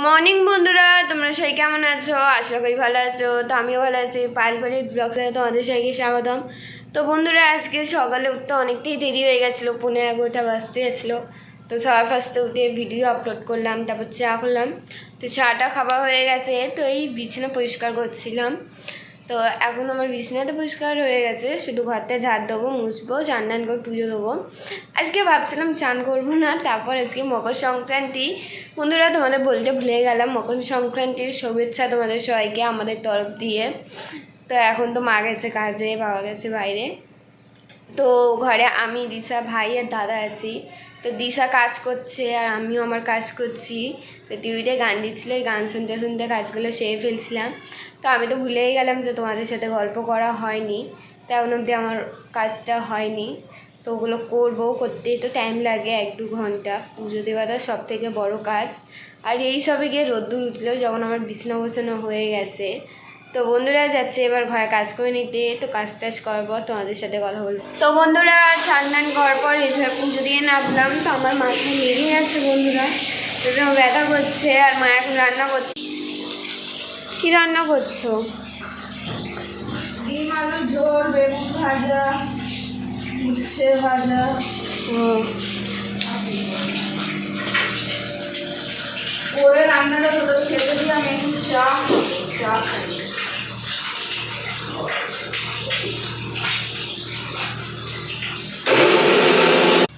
Morning বন্ধুরা, তোমরা সবাই কেমন আছো? আশা করি ভালো আছো। তো আমিও ভালো আছি। পারিবারিক ব্লগে তোমাদের সবাইকে স্বাগতম। তো বন্ধুরা, আজকে সকালে উঠতে অনেকটাই দেরি হয়ে গেছিলো, 11:30 বাজতে গেছিলো। তো সবার ফার্স্টে উঠে ভিডিও আপলোড করলাম, তারপর চা করলাম। তো চাটা খাওয়া হয়ে গেছে, তো এই বিছানা পরিষ্কার করছিলাম। তো এখন আমার বিছানাটা পরিষ্কার হয়ে গেছে, শুধু ঘরটা ঝাড় দেবো, মুছবো, চান টান করে পুজো দেবো। আজকে ভাবছিলাম চান করবো না, তারপর আজকে মকর সংক্রান্তি। বন্ধুরা, তোমাদের বলতে ভুলে গেলাম, মকর সংক্রান্তির শুভেচ্ছা তোমাদের সবাইকে আমাদের তরফ দিয়ে। তো এখন তো মা গেছে কাজে, বাবা গেছে বাইরে। তো ঘরে আমি, দিশা, ভাই আর দাদা আছি। তো দিশা কাজ করছে আর আমিও আমার কাজ করছি। তো টিভিতে গান দিচ্ছিল, এই গান শুনতে শুনতে কাজগুলো সেরে ফেলছিলাম। তো আমি তো ভুলেই গেলাম যে তোমাদের সাথে গল্প করা হয়নি, তেমন অবধি আমার কাজটা হয়নি। তো ওগুলো করবো, করতেই তো টাইম লাগে 1-2 ঘন্টা। পুজো দেওয়াটা সব থেকে বড়ো কাজ। আর এই সবে গিয়ে রোদ্দুর উঠলেও যখন আমার বিছানা গোছানো হয়ে গেছে। তো বন্ধুরা যাচ্ছে এবার ঘরে কাজ করে নিতে। তো কাজ টাজ করার পর তোমাদের সাথে কথা বলবো। তো বন্ধুরা, স্নান করার পর এসে পুজো দিয়ে নামলাম। তো আমার মাথা লেগে আছে বন্ধুরা, তো ব্যথা করছে। আর মা এখন রান্না করছে। কি রান্না করছো? ডিম আলু ঝোল, বেগুন ভাজা, উচ্ছে ভাজা। ওরে রান্নাটা তোদের খেতে দিয়ে আমি একটু চা খাই।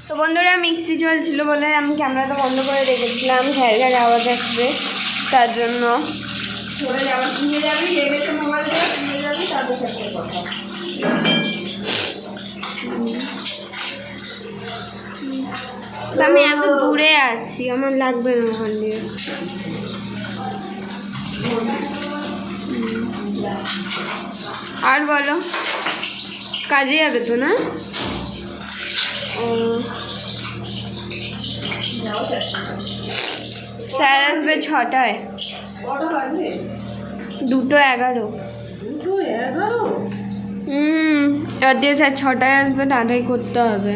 তো বন্ধুরা, মিক্সি চলছিল বলে আমি ক্যামেরাটা বন্ধ করে রেখেছিলাম, ঘ্যার ঘ্যার আওয়াজ আসবে তার জন্য। চলে যাবে, কিনে যাবি, লেগেছে মোবাইল দিয়ে কিনে যাবি, তাদের সাথে কথা। আমি এত দূরে আছি, আমার লাগবে না ওখান দিয়ে। আর বলো, কাজে যাবে তো না? ও, স্যার আসবে 6টায়। 2:11। এবার দিয়ে স্যার 6টায় আসবে, তাড়াতাড়ি করতে হবে।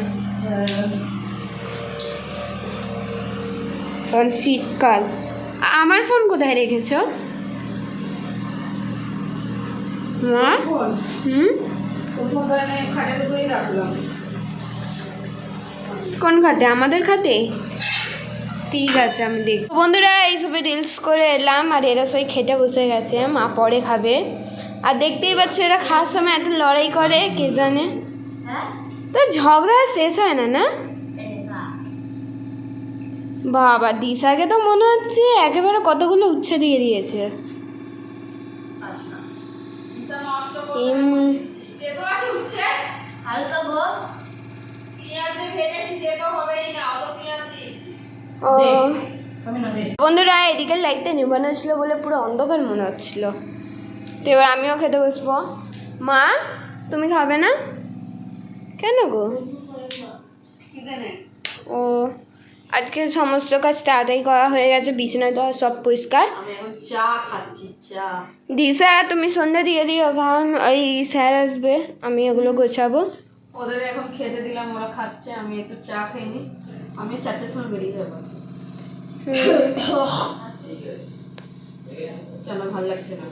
কারণ শীতকাল। আমার ফোন কোথায় রেখেছ মা? কোন খাতে? আমাদের খাতে? ঠিক আছে, আমি দেখ। বন্ধুরা, এইসবে রিলস করে এলাম আর এরা সবাই খেতে বসে গেছে। মা পরে খাবে। আর দেখতেই পাচ্ছ এরা খাওয়ার সময় এত লড়াই করে, কে জানে। তো ঝগড়া শেষ হয় না না? বাবা, দিশাকে তো মনে হচ্ছে একেবারে কতগুলো উচ্ছে দিয়ে দিয়েছে। বন্ধুরা, এদিকে লাইটটা নিবানো ছিল বলে পুরো অন্ধকার মনে হচ্ছিল। তো এবার আমিও খেতে বসবো। মা, তুমি খাবে না কেন গো? ও, আজকে সমস্ত কাজ তাড়াতাড়ি করা হয়ে গেছে, বিছানা তো সব পরিষ্কার। আমি এখন চা খাচ্ছি, চা। দিশা, তুমি সন্ধ্যা দিয়ে দিও, কারণ ওই স্যার আসবে, আমি ওগুলো গোছাবো। ওদের এখন খেতে দিলাম, ওরা খাচ্ছে, আমি একটু চা খেয়ে নিই। আমি 4টার সময় বেরিয়ে যাবো। কেন ভালো লাগছে না?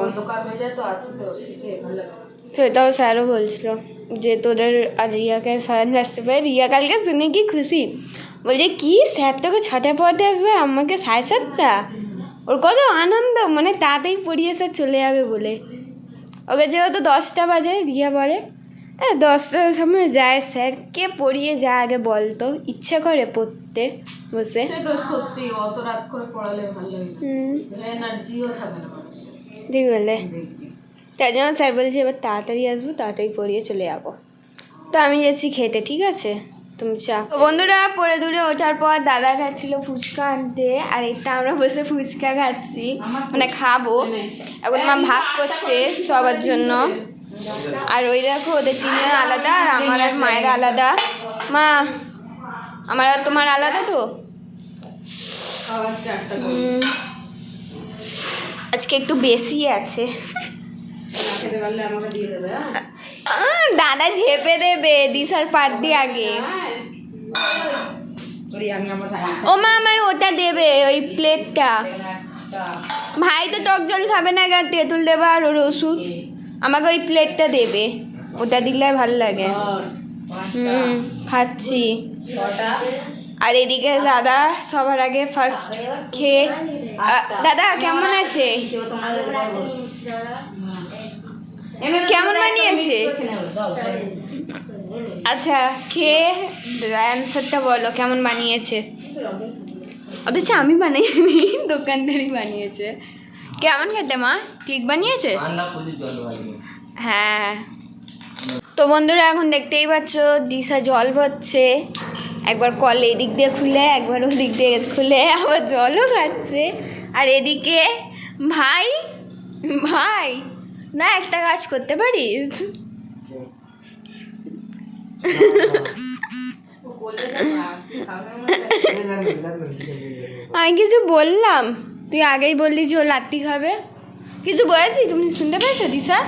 অন্ধকার হয়ে যায় তো, আসতে শীতে ভালো লাগে। তো এটাও স্যারও বলছিল যে তোদের আর রিয়াকে স্যার আসতে পারে। রিয়া কালকে শুনে কি খুশি, বলছে কি স্যার তোকে 6টায় পড়াতে আসবে, আমাকে 7:30। ওর কত আনন্দ, মানে তাড়াতাড়ি পড়িয়ে স্যার চলে যাবে বলে। ওকে যেহেতু 10টা বাজে, রিয়া বলে 10টার সময় যায় স্যার, কে পড়িয়ে যায় আগে বলতো? ইচ্ছে করে পড়তে বসে। সত্যি অত রাত করে পড়ালে ভালো লাগে না, এনার্জিও থাকে না মানুষের, ঠিক বলে। তাই জন্য স্যার বলছে এবার তাড়াতাড়ি আসবো, তাড়াতাড়ি পড়িয়ে চলে যাবো। তো আমি যাচ্ছি খেতে, ঠিক আছে? তুমি চা। তো বন্ধুরা, পরে দূরে ওঠার পর দাদা খাচ্ছিল ফুচকা আনতে, আর এটা আমরা বসে ফুচকা খাচ্ছি, মানে খাবো। এখন মা ভাগ করছে সবার জন্য। আর ওই দেখো, ওদের তিনজন আলাদা, আর আমার আর মায়ের আলাদা। মা, আমার আর তোমার আলাদা তো। আজকে একটু বেশি আছে। দাদা ঝেপে দেবে দিশার পাত দিয়ে আগে। ও মা আমায় ওটা দেবে, ওই প্লেটটা। ভাই তো টক জল খাবে না, গা তেঁতুল দেবে আর ওর ওষুধ। আমাকে ওই প্লেটটা দেবে, ওটা দিলে ভালো লাগে। খাচ্ছি। আর এদিকে দাদা সবার আগে ফার্স্ট খেয়ে দাদা কেমন আছে? কেমন বানিয়েছে? আচ্ছা খেয়ে অ্যান্সারটা বলো, কেমন বানিয়েছে? অথচ আমি বানাইনি, দোকানদারই বানিয়েছে। কেমন খেতে মা? ঠিক বানিয়েছে? হ্যাঁ। তো বন্ধুরা এখন দেখতেই পাচ্ছ দিশা জল ভরছে, একবার কল এদিক দিয়ে খুলে একবার ওদিক দিয়ে খুলে, আবার জলও খাচ্ছে। আর এদিকে ভাই ভাই না একটা কাজ করতে পারিস? আমি কিছু বললাম, তুই আগেই বললি যে ও লাত্তি খাবে। কিছু বলেছি তুমি শুনতে পেয়েছো দিশা?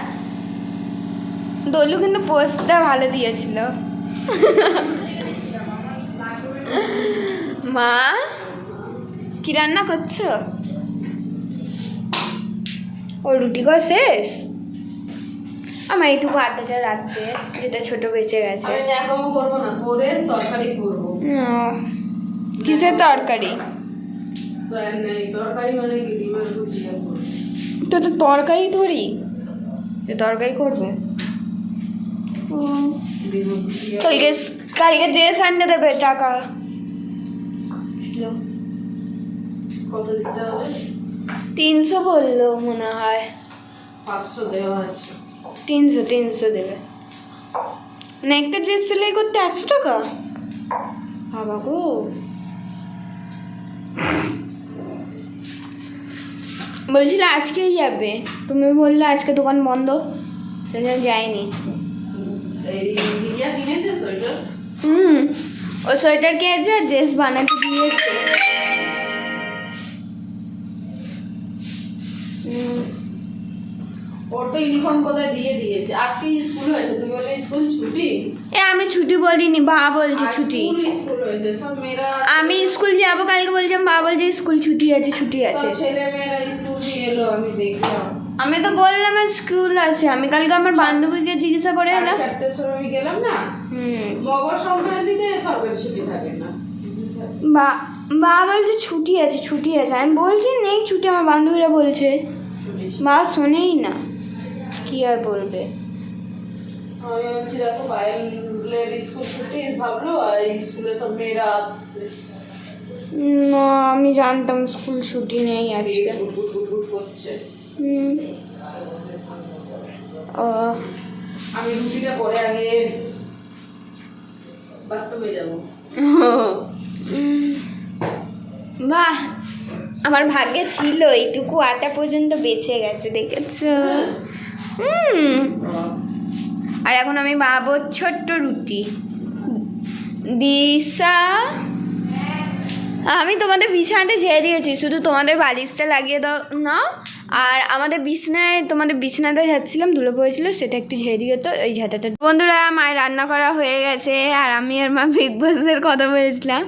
দোলু কিন্তু পোস্টটা ভালো দিয়েছিল। মা কি রান্না করছো? ও রুটি করা শেষ? আমার এইটুকু আটাটা রাখবে, যেটা ছোট বেঁচে গেছে। আমি ন্যাকামো করবো না, করে তরকারি করবো। কিসের তরকারি? তো তরকারি মানে কি, ডিমের ভুজিয়া করবো। তো তো তরকারি ধরি, তরকারি করবে। কালকে কালকে ড্রেস আনতে দেবে, টাকা কত দিতে হবে? 300 বললো মনে হয়। 500 দেওয়া আছে। 300 দেবে। মানে একটা ড্রেস সেলাই করতে 800 টাকা? বাবা গো। বলছিল আজকেই যাবে, তুমি বললে আজকে দোকান বন্ধ, তাই জন্য যাইনি। রিয়া কিনেছে সোয়েটার? ও সোয়েটার কিনেছে, ড্রেস বানাতে দিয়েছে। ওর তো ইউনিফর্ম কোথায় দিয়ে দিয়েছে। আজকে স্কুল হয়েছে, তুমি বললে স্কুল ছুটি। আমি ছুটি বলিনি, বাবা বলছে ছুটি। স্কুল হয়েছে সব মেয়েরা। আমি স্কুল যাবো কালকে, বলছিলাম বাবা বলছে স্কুল ছুটি আছে, ছুটি আছে। সব ছেলে মেয়েরা স্কুল দিয়ে এলো, আমি দেখলাম। আমি তো বললাম স্কুল আছে। আমি কালকে আমার বান্ধবীকে জিজ্ঞাসা করে এলাম। 4টার সময় আমি গেলাম না, মকর সংক্রান্তিতে সরকারি ছুটি থাকে না। বাবা বলছে ছুটি আছে, ছুটি আছে। আমি বলছি নেই ছুটি, আমার বান্ধবীরা বলছে। বাবা শোনেই না, কি আর বলবে। আমি বলছি দেখো পায়েলের স্কুল ছুটি ভাবলো, আর স্কুলে সব মেয়েরা আসছে। না আমি জানতাম স্কুল ছুটি নেই আজকে। করছে। ও আমি রুটিটা করে আগে বাথরুমে যাবো। বাহ, আমার ভাগ্যে ছিল এইটুকু আটা পর্যন্ত বেঁচে গেছে, দেখেছো? আর এখন আমি বানাবো ছোট্ট রুটি। দিশা, আমি তোমাদের বিছানাতে ঝেড়ে দিয়েছি, শুধু তোমাদের বালিশটা লাগিয়ে দাও না। আর আমাদের বিছানায়, তোমাদের বিছানাতে যাচ্ছিলাম, ধুলো পড়েছিল, সেটা একটু ঝেড়ে দিয়ে তো ওই ঝাঁটাটা। বন্ধুরা মায়ের রান্না করা হয়ে গেছে, আর আমি আর মা বিগ বসের কথা বলেছিলাম।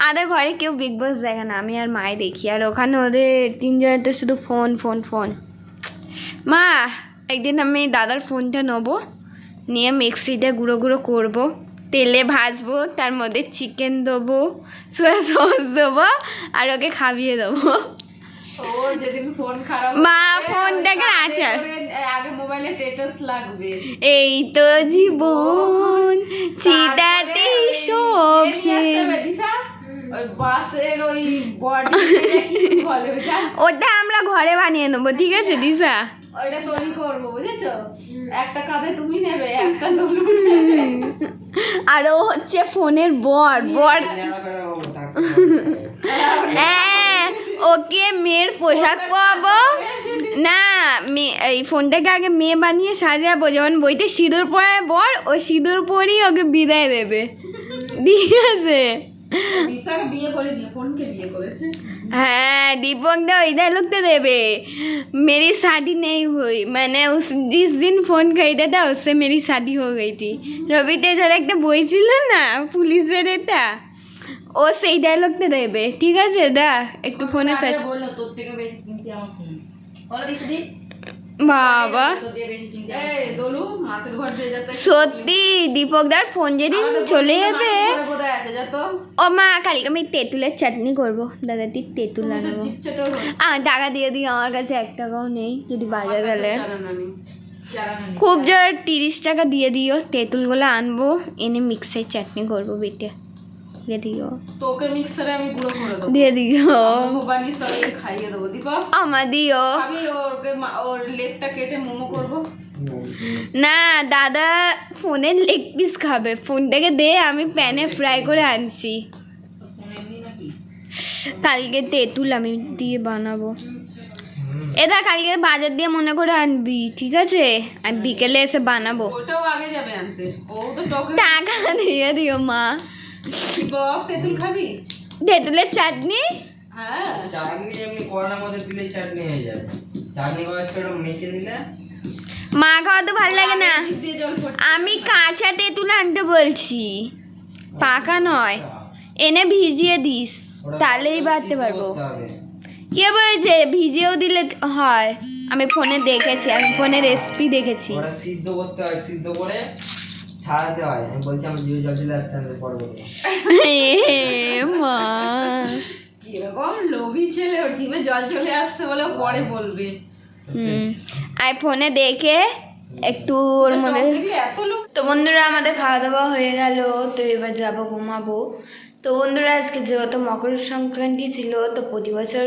আমাদের ঘরে কেউ বিগ বস দেখে না, আমি আর মায়ে দেখি। আর ওখানে ওদের 3 জনের তো শুধু ফোন ফোন ফোন। মা একদিন আমি দাদার ফোনটা নেবো, নিয়ে মিক্সিতে গুঁড়ো গুঁড়ো করবো, তেলে ভাজবো, তার মধ্যে চিকেন দেবো, সোয়া সস দেবো, আর ওকে খাইয়ে দেবো। ওর যেদিন ফোন খারাপ মা ফোনটাকে আচার, আগে মোবাইলে স্ট্যাটাস লাগবে, এই তো জীবন চিতাতে সব ওই বাসের ওই বডি কি বলে ওটা, ওটা আমরা ঘরে বানিয়ে নেবো, ঠিক আছে দিশা? ওইটা তৈরি করবো, বুঝেছো? একটা কাঁধে তুমি নেবে, একটা দোলু। আর ও হচ্ছে ফোনের বর বর। হ্যাঁ, ওকে মেয়ের পোশাক পরাবো না, এই ফোনটাকে আগে মেয়ে বানিয়ে সাজাবো, যেমন বইতে সিঁদুর পরায় বর, ও সিঁদুর পরেই ওকে বিদায় দেবে, ঠিক আছে? দিশাকে বিয়ে করেনি, ফোনকে বিয়ে করেছে। हाँ दीपक दा इधर लोग तो देवे, मेरी शादी नहीं हुई, मैंने उस जिस दिन फ़ोन खरीदा था उससे मेरी शादी हो गई थी। रवि तेजर एक तो बोई ছিল না পুলিশের, এটা ও সেই ডায়লগটা দেবে, ঠিক আছে? দা একটু ফোনে সার্চ। বললো তোর থেকে বেশি কিনতে আমার ফোন বলো দিদি বাবা তোর দিয়ে বেশি কিনতে এই দোলু মাসির ঘর দিয়ে যেতে সত্যি দীপকদার ফোন যেদিন চলে যাবে। বোধহয় আছে যা তো ও মা, কালকে আমি তেঁতুলের চাটনি করবো, দাদা তুই তেঁতুল আনবো। চিটচাটো টাকা দিয়ে দিই, আমার কাছে 1 টাকাও নেই যদি বাজার গেলে। চালানানি চালানো খুব জোর 30 টাকা দিয়ে দিও, তেঁতুলগুলো আনবো, এনে মিক্সের চাটনি করবো বেটে, দিয়ে দিও, তোকে মিক্সারে আমি গুঁড়ো করে দেবো দিয়ে দিও, মোবাইল সবাইকে খাইয়ে দেবো দীপক আমার দিও। আমি ওর লেগটা কেটে মোমো করবো না দাদা ফোনের লেগ পিস খাবে, ফোনটাকে দে, আমি প্যানে ফ্রাই করে আনছি। ফোন এমনি নাকি কালকে তেঁতুল আমি দিয়ে বানাবো। এটা কালকে বাজার দিয়ে মনে করে আনবি, ঠিক আছে? আমি বিকেলে এসে বানাবো। ওটাও আগে যাবে আনতে ও তো টকে টাকা দিয়ে দিও মা। দীপক তেঁতুল খাবি তেঁতুলের চাটনি, হ্যাঁ চাটনি এমনি কড়ার মধ্যে দিলেই চাটনি হয়ে যাবে। চাটনি করার ছোট মেখে দিলে মা খাওয়া তো ভালো লাগে না। জিভ দিয়ে জল পড়ছে আমি কাঁচা তেঁতুল আনতে বলছি, পাকা নয়। এনে ভিজিয়ে দিস, তাহলেই বাড়তে পারবো। করতে হবে। কে বলছে ভিজিয়েও দিলে হয়? আমি ফোনে দেখেছি, আমি ফোনে রেসিপি দেখেছি। ওরা সিদ্ধ করতে হয়, সিদ্ধ করে ছাড়াতে হয়। আমি বলছি আমার জিভে জল চলে আসছে, আমি পরে বলবো। মা কিরকম লোভী ছেলে ওর জিভে জল চলে আসছে বলে ও পরে বলবে আর ফোনে দেখে একটু ওর মধ্যে। টক দেখলে এত লোক তো বন্ধুরা আমাদের খাওয়া দাওয়া হয়ে গেল, তো এবার যাবো ঘুমাবো। তো বন্ধুরা আজকে যেহেতু মকর সংক্রান্তি ছিল, তো প্রতি বছর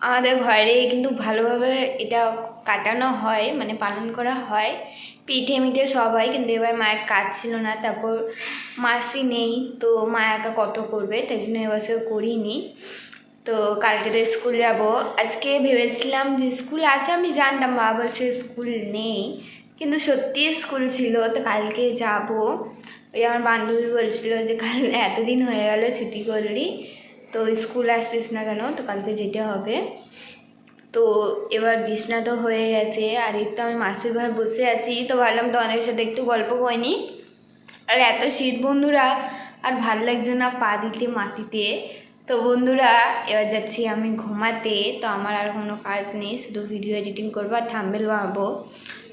আমাদের ঘরে কিন্তু ভালোভাবে এটা কাটানো হয়, মানে পালন করা হয়, পিঠে মিঠে সবাই। কিন্তু এবার মায়ের কাজ ছিল না, তারপর মাসি নেই, তো মা একা কত করবে, তাই জন্য এবছর করিনি। তো কালকে তো স্কুল যাব। আজকে ভেবেছিলাম যে স্কুল আছে, আমি জানতাম, বাবা বলছে স্কুল নেই, কিন্তু সত্যি স্কুল ছিল। তো কালকে যাব। ওই আমার বান্ধবী বলছিল যে কাল এতদিন হয়ে গেল ছুটি করলি, তো স্কুল আসছিস না কেন? তো কালকে যেতে হবে। তো এবার বিছনা তো হয়ে গেছে, আর এই তো আমি মাসির ঘরে বসে আছি, তো ভাবলাম তো অনেকের সাথে একটু গল্প করিনি। আর এত শীত বন্ধুরা, আর ভাল লাগছে না পা দিতে মাটিতে। তো বন্ধুরা এবার যাচ্ছি আমি ঘুমাতে। তো আমার আর কোনো কাজ নেই, শুধু ভিডিও এডিটিং করবো আর থাম্বনেল বানাবো।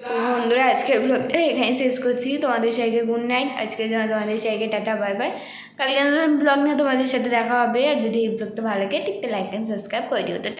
তো বন্ধুরা আজকের ব্লগটা এখানে শেষ করছি। তোমাদের সবাইকে গুড নাইট। আজকের জন্য তোমাদের সবাইকে টাটা, বাই বাই। কালকে নতুন ব্লগ নিয়ে তোমাদের সাথে দেখা হবে। আর যদি এই ব্লগটা ভালো লাগে ঠিক লাইক অ্যান্ড সাবস্ক্রাইব করে দিও। তো